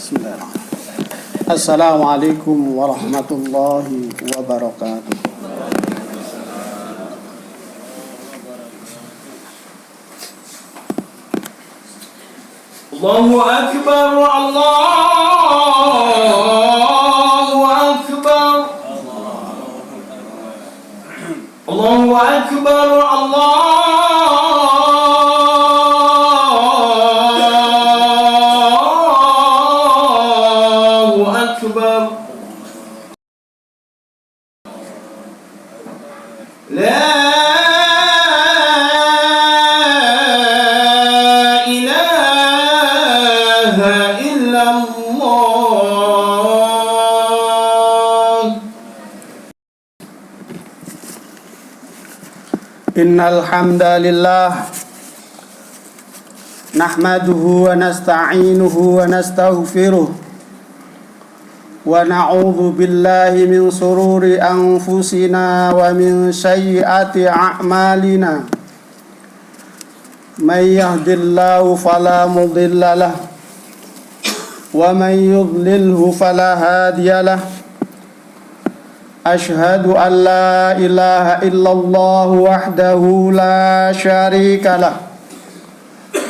Bismillahirrahmanirrahim. Assalamualaikum warahmatullahi wabarakatuh. Allahu Akbar, Allahu Akbar, Allahu Akbar, Allahu Akbar. La Innal hamdalillah nahmaduhu wa nasta'inuhu wa nastaghfiruh wa na'udzu billahi min sururi anfusina wa min sayyiati a'malina. May yahdihillahu fala mudilla lahu wa may yudlilhu fala hadiya lahu. Ashhadu an la ilaha illallah wahdahu la syarika lah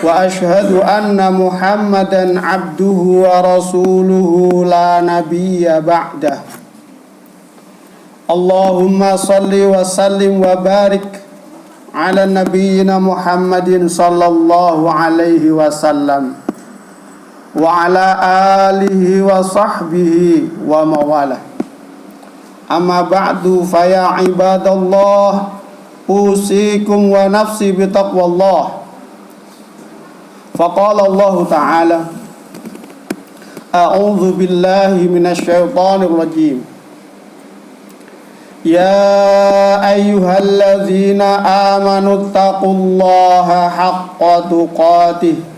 wa ashhadu anna Muhammadan abduhu wa rasuluhu la nabiyya ba'dah. Allahumma salli wa sallim wa barik ala nabiyyina Muhammadin sallallahu alaihi wasallam wa ala alihi wa sahbihi wa mawalah. Amma ba'du fa ya ibadallah usikum wa nafsi bi taqwallah. Faqala Allah ta'ala a'udzu billahi minasy syaithanir rajim. Ya ayyuhalladzina amanu taqullaha haqqa tuqatih.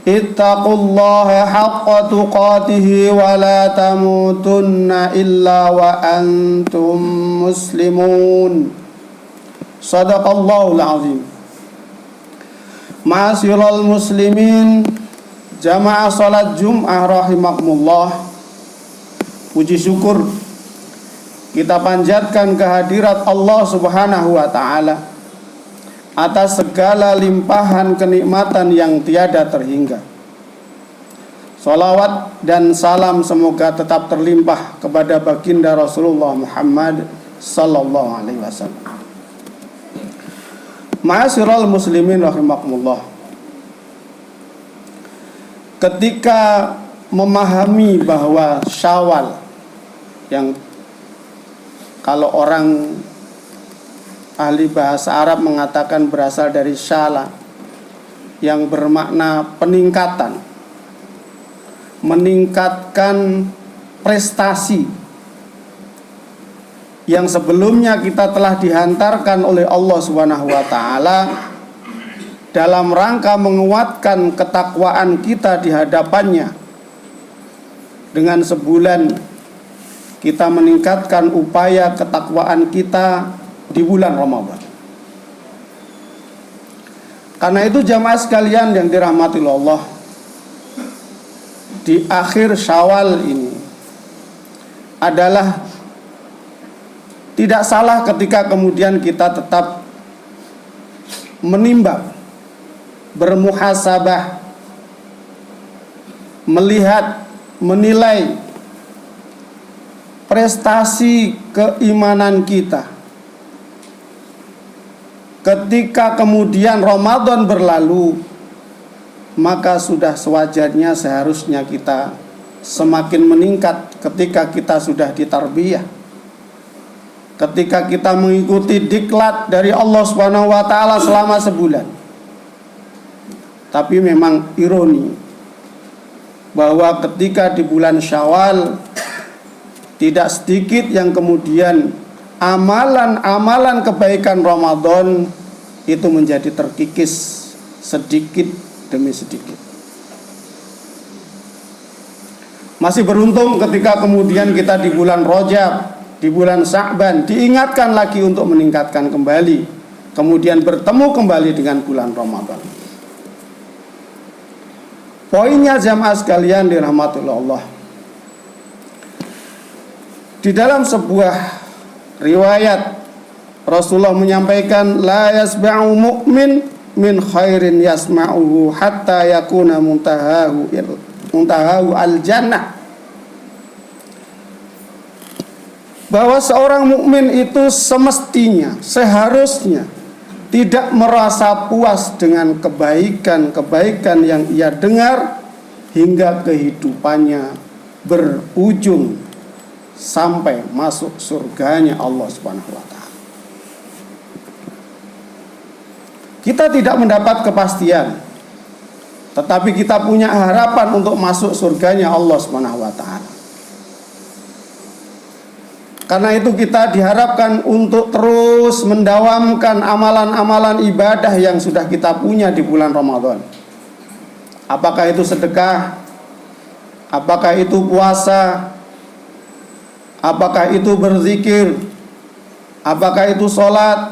Ittaqullaha haqqa tuqatih wa la tamutunna illa wa antum muslimun. Shadaqallahul azim. Ma'asyiral muslimin, jamaah salat Jum'ah rahimakumullah. Puji syukur kita panjatkan kehadirat Allah Subhanahu wa taala atas segala limpahan kenikmatan yang tiada terhingga. Salawat dan salam semoga tetap terlimpah kepada baginda Rasulullah Muhammad sallallahu alaihi wasallam. Ma'asyiral muslimin rahimakumullah. Ketika memahami bahwa Syawal yang kalau orang ahli bahasa Arab mengatakan berasal dari syala yang bermakna peningkatan, meningkatkan prestasi yang sebelumnya kita telah dihantarkan oleh Allah Subhanahu wa taala dalam rangka menguatkan ketakwaan kita di hadapannya. Dengan sebulan kita meningkatkan upaya ketakwaan kita di bulan Ramadan. Karena itu jamaah sekalian yang dirahmati Allah, di akhir Syawal ini adalah tidak salah ketika kemudian kita tetap menimbang, bermuhasabah, melihat, menilai prestasi keimanan kita. Ketika kemudian Ramadan berlalu, maka sudah sewajarnya seharusnya kita semakin meningkat ketika kita sudah ditarbiyah, ketika kita mengikuti diklat dari Allah Subhanahu wa taala selama sebulan. Tapi memang ironi bahwa ketika di bulan Syawal tidak sedikit yang kemudian amalan-amalan kebaikan Ramadan itu menjadi terkikis sedikit demi sedikit. Masih beruntung ketika kemudian kita di bulan Rajab, di bulan Sya'ban diingatkan lagi untuk meningkatkan kembali, kemudian bertemu kembali dengan bulan Ramadan. Poinnya jamaah sekalian dirahmati Allah. Di dalam sebuah riwayat Rasulullah menyampaikan, la yasba'u mu'min min khairin yasma'uhu hatta yakuna muntahahu al-jannah. Bahwa seorang mukmin itu semestinya, seharusnya tidak merasa puas dengan kebaikan-kebaikan yang ia dengar hingga kehidupannya berujung sampai masuk surganya Allah Subhanahu wa taala. Kita tidak mendapat kepastian, tetapi kita punya harapan untuk masuk surganya Allah Subhanahu wa taala. Karena itu kita diharapkan untuk terus mendawamkan amalan-amalan ibadah yang sudah kita punya di bulan Ramadan. Apakah itu sedekah, apakah itu puasa, apakah itu berzikir, apakah itu sholat,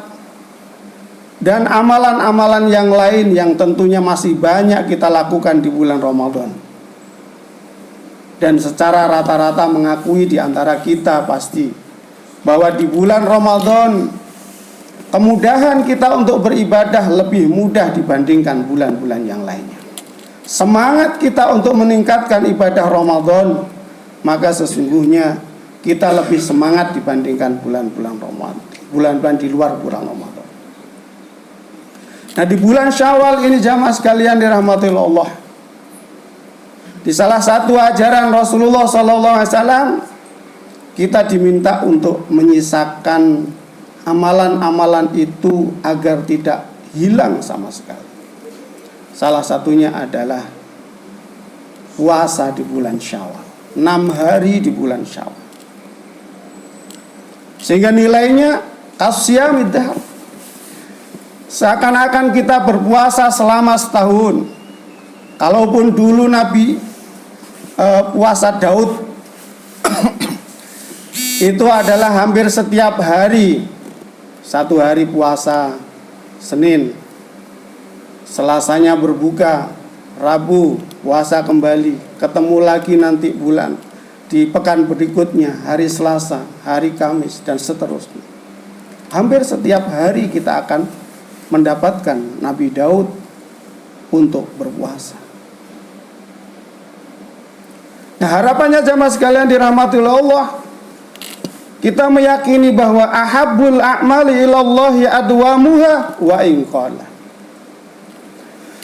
dan amalan-amalan yang lain yang tentunya masih banyak kita lakukan di bulan Ramadan. Dan secara rata-rata mengakui di antara kita pasti bahwa di bulan Ramadan kemudahan kita untuk beribadah lebih mudah dibandingkan bulan-bulan yang lainnya. Semangat kita untuk meningkatkan ibadah Ramadan, maka sesungguhnya kita lebih semangat dibandingkan bulan-bulan Ramadan, bulan-bulan di luar bulan Ramadan. Nah, di bulan Syawal ini jamaah sekalian dirahmati Allah, di salah satu ajaran Rasulullah SAW, kita diminta untuk menyisakan amalan-amalan itu agar tidak hilang sama sekali. Salah satunya adalah puasa di bulan Syawal, 6 hari di bulan Syawal. Sehingga nilainya kasyamid dahr. Seakan-akan kita berpuasa selama setahun. Kalaupun dulu Nabi puasa Daud itu adalah hampir setiap hari. Satu hari puasa Senin, Selasanya berbuka, Rabu puasa kembali, ketemu lagi nanti bulan di pekan berikutnya, hari Selasa, hari Kamis, dan seterusnya. Hampir setiap hari kita akan mendapatkan Nabi Daud untuk berpuasa. Nah, harapannya jamaah sekalian dirahmati Allah, kita meyakini bahwa ahabbul a'mali ilallahi adwamuha wa in qala.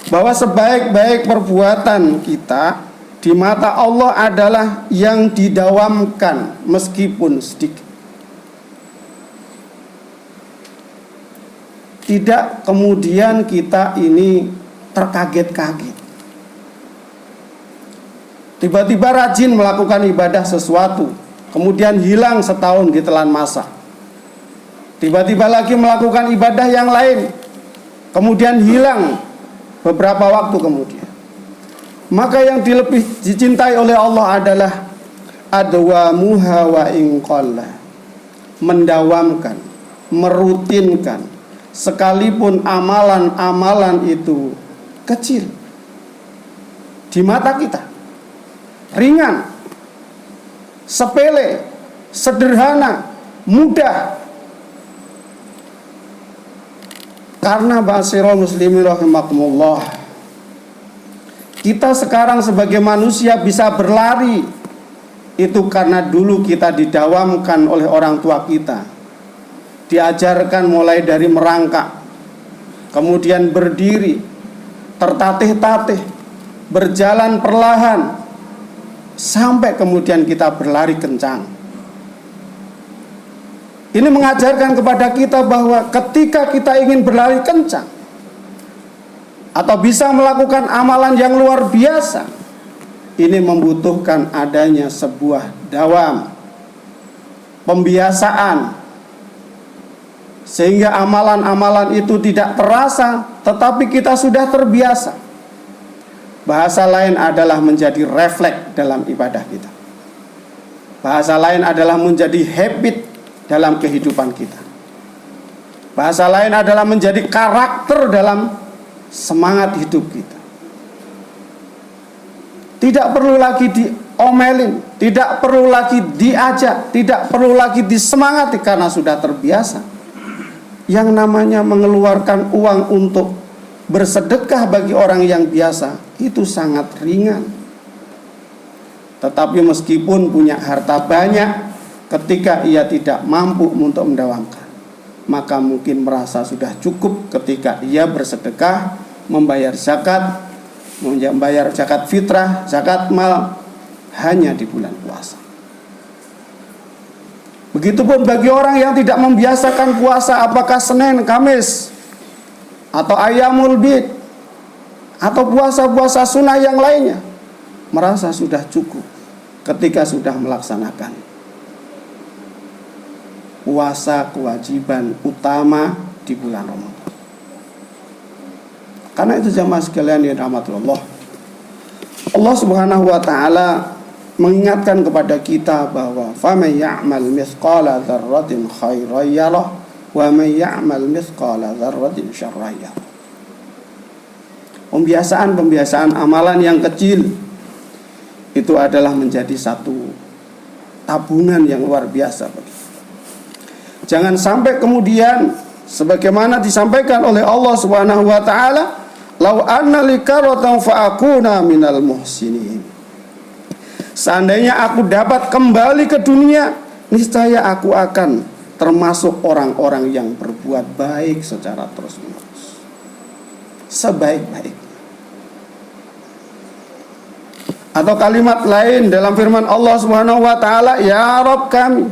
Bahwa sebaik-baik perbuatan kita di mata Allah adalah yang didawamkan meskipun sedikit. Tidak kemudian kita ini terkaget-kaget. Tiba-tiba rajin melakukan ibadah sesuatu, kemudian hilang setahun di telan masa. Tiba-tiba lagi melakukan ibadah yang lain, kemudian hilang beberapa waktu kemudian. Maka yang lebih dicintai oleh Allah adalah adwamuha wa in qalla. Mendawamkan, merutinkan, sekalipun amalan-amalan itu kecil di mata kita, ringan, sepele, sederhana, mudah. Karena ba'asirul muslimin rahimakumullah, kita sekarang sebagai manusia bisa berlari itu karena dulu kita didawamkan oleh orang tua kita, diajarkan mulai dari merangkak, kemudian berdiri, tertatih-tatih, berjalan perlahan, sampai kemudian kita berlari kencang. Ini mengajarkan kepada kita bahwa ketika kita ingin berlari kencang atau bisa melakukan amalan yang luar biasa, ini membutuhkan adanya sebuah dawam, pembiasaan, sehingga amalan-amalan itu tidak terasa, tetapi kita sudah terbiasa. Bahasa lain adalah menjadi refleks dalam ibadah kita. Bahasa lain adalah menjadi habit dalam kehidupan kita. Bahasa lain adalah menjadi karakter dalam semangat hidup kita. Tidak perlu lagi diomelin, tidak perlu lagi diajak, tidak perlu lagi disemangati karena sudah terbiasa. Yang namanya mengeluarkan uang untuk bersedekah bagi orang yang biasa itu sangat ringan. Tetapi meskipun punya harta banyak, ketika ia tidak mampu untuk mendawamkan, maka mungkin merasa sudah cukup ketika ia bersedekah, membayar zakat fitrah, zakat mal hanya di bulan puasa. Begitupun bagi orang yang tidak membiasakan puasa, apakah Senin, Kamis, atau Ayyamul Bid, atau puasa-puasa sunnah yang lainnya, merasa sudah cukup ketika sudah melaksanakan puasa kewajiban utama di bulan Ramadan. Karena itu jamaah sekalian yang rahmatullah, Allah Subhanahu wa taala mengingatkan kepada kita bahwa faman ya'mal mithqala dzarratin khairan yarah wa man ya'mal mithqala dzarratin syarran yarah. Pembiasaan amalan yang kecil itu adalah menjadi satu tabungan yang luar biasa. Jangan sampai kemudian sebagaimana disampaikan oleh Allah Subhanahu wa taala, lau anna likaratan fa akuna minal muhsinin. Seandainya aku dapat kembali ke dunia, niscaya aku akan termasuk orang-orang yang berbuat baik secara terus-menerus, sebaik-baik. Atau kalimat lain dalam firman Allah Subhanahu wa taala, ya Rabb kami,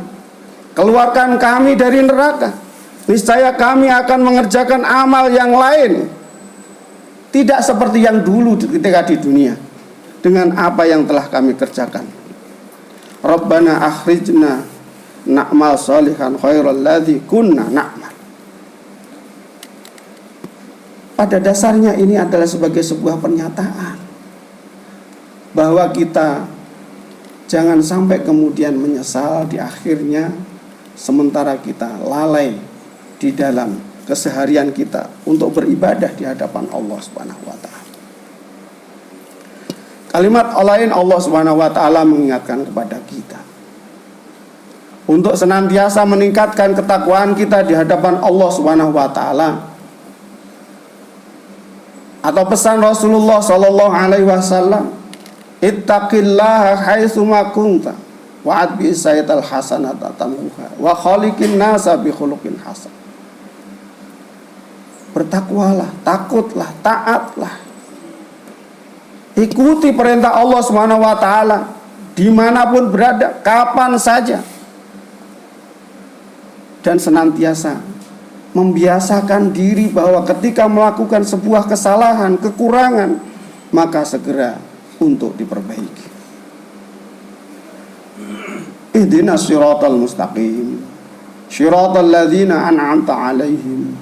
keluarkan kami dari neraka, niscaya kami akan mengerjakan amal yang lain, tidak seperti yang dulu ketika di dunia, dengan apa yang telah kami kerjakan. Rabbana akhrijna na'mal sholihan khairal ladzi kunna na'mal. Pada dasarnya ini adalah sebagai sebuah pernyataan bahwa kita jangan sampai kemudian menyesal di akhirnya, sementara kita lalai di dalam keseharian kita untuk beribadah di hadapan Allah Subhanahu wa taala. Kalimat lain Allah Subhanahu wa taala mengingatkan kepada kita untuk senantiasa meningkatkan ketakwaan kita di hadapan Allah Subhanahu wa taala. Atau pesan Rasulullah sallallahu alaihi wasallam, ittaqillaha haitsu ma kunta wa'ad bi sayyi'atil hasanata tamuha wa khaliqin nasa bi khuluqin hasan. Bertakwalah, takutlah, taatlah, ikuti perintah Allah Subhanahu wa taala dimanapun berada, kapan saja, dan senantiasa membiasakan diri bahwa ketika melakukan sebuah kesalahan, kekurangan, maka segera untuk diperbaiki. Ihdinas siratal mustaqim, siratal ladzina an'amta 'alaihim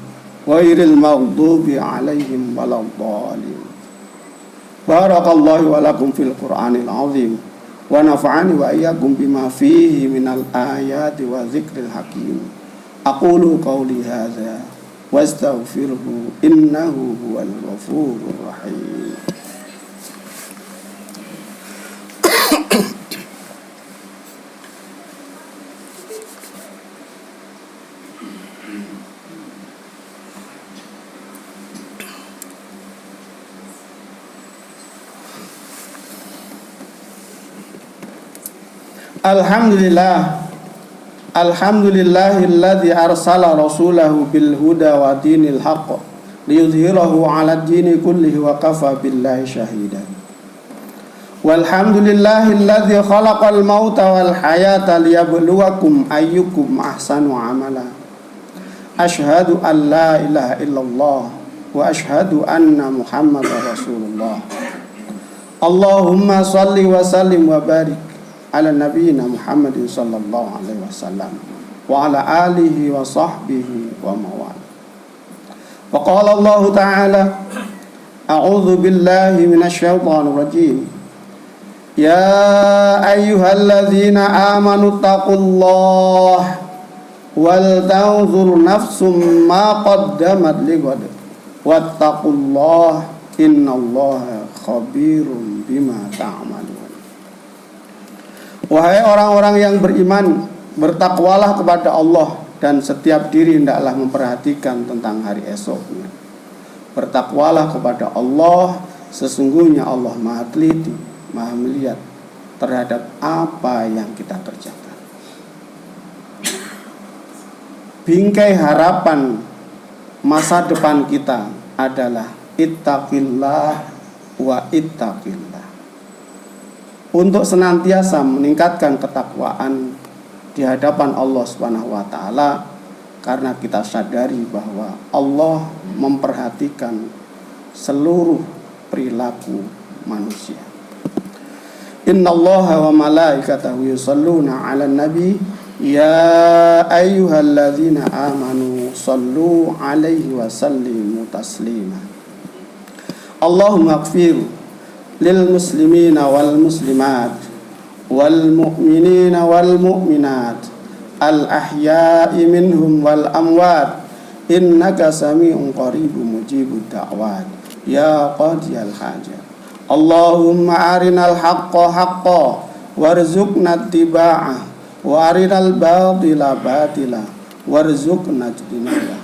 ghairil maghdubi 'alaihim waladdallin. Barakallahu wa lakum fil Qur'anil azim wa nafa'ani wa iyyakum bima fihi minal ayati wa dzikril hakim. Aqulu qawli hadza wa astaghfiruhu innahu huwal ghafurur rahim. Alhamdulillahilladzi arsala rasulahu bil huda wa dinil haqq liyudhhirahu 'alad dini kullihi wa kafa billahi shahida. Walhamdulillahilladzi khalaqal mauta wal hayata liyabluwakum ayyukum ahsanu amala. Asyhadu an la ilaha illallah wa asyhadu anna Muhammadar Rasulullah. Allahumma shalli wa sallim wa barik ala nabiyina Muhammadin sallallahu alaihi wasallam wa ala alihi wa sahbihi wa mawala. Wa qala Allah ta'ala, a'udzu billahi minasy syaithanir rajim. Ya ayyuhalladzina amanu taqullaha wal tanzur nafsum ma qaddamat lighad wattaqullaha innallaha khabirum bima ta'malun. Wahai orang-orang yang beriman, bertakwalah kepada Allah dan setiap diri hendaklah memperhatikan tentang hari esoknya. Bertakwalah kepada Allah, sesungguhnya Allah Maha teliti, Maha melihat terhadap apa yang kita kerjakan. Bingkai harapan masa depan kita adalah ittaqillah wa ittaqillah. Untuk senantiasa meningkatkan ketakwaan di hadapan Allah Subhanahu wa taala, karena kita sadari bahwa Allah memperhatikan seluruh perilaku manusia. Innallaha wa malaikatahu yusholluna 'alan nabi ya ayyuhalladzina amanu shallu 'alaihi wa sallimu taslima. Allahumma ighfir lil muslimina wal muslimat wal mu'minina wal mu'minat al ahya'i minhum wal amwat innaka sami'un qaribun mujibud da'wat ya qadiyal hajat. Allahumma arinal haqqa haqqa warzuqna ittiba'ah wa arinal batila batila warzuqna ijtinabah.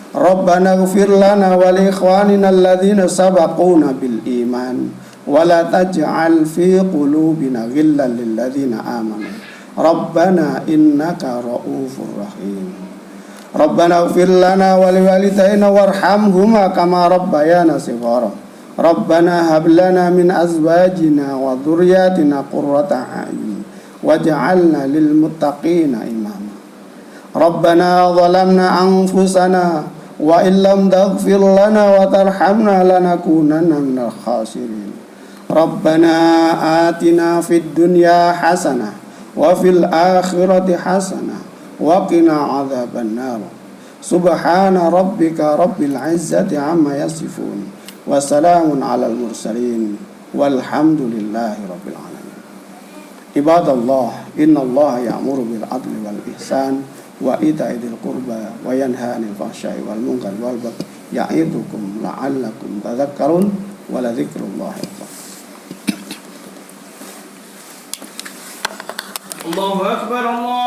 Rabbana ighfir lana wa li ikhwanina alladhina sabaquna bil iman wa la taj'al fi qulubina ghillan lil ladzina amanu Rabbana innaka ra'ufur rahim. Rabbana ighfir lana wa li walidayna warhamhuma kama rabbayana shighara. Rabbana hab lana min azwajina wa dhurriyyatina qurrata a'yun waj'alna lil muttaqina imama. Rabbana zalamna anfusana wa illam taghfir lana wa tarhamna lanakunanna minal khasirin. Rabbana atina fid dunya hasanah wa fil akhirati hasanah wa qina adzaban nar. Subhana rabbika rabbil izzati amma yasifun wa salamun alal mursalin walhamdulillahi rabbil alamin. Ibadallah, innallaha ya'muru bil adli wal ihsan wa ita'i dzil qurba wa yanha 'anil fahsya'i wal munkari wal baghi ya'idukum la'allakum tadhakkarun wa la dzikrullahi akbar. Allahu akbar, Allah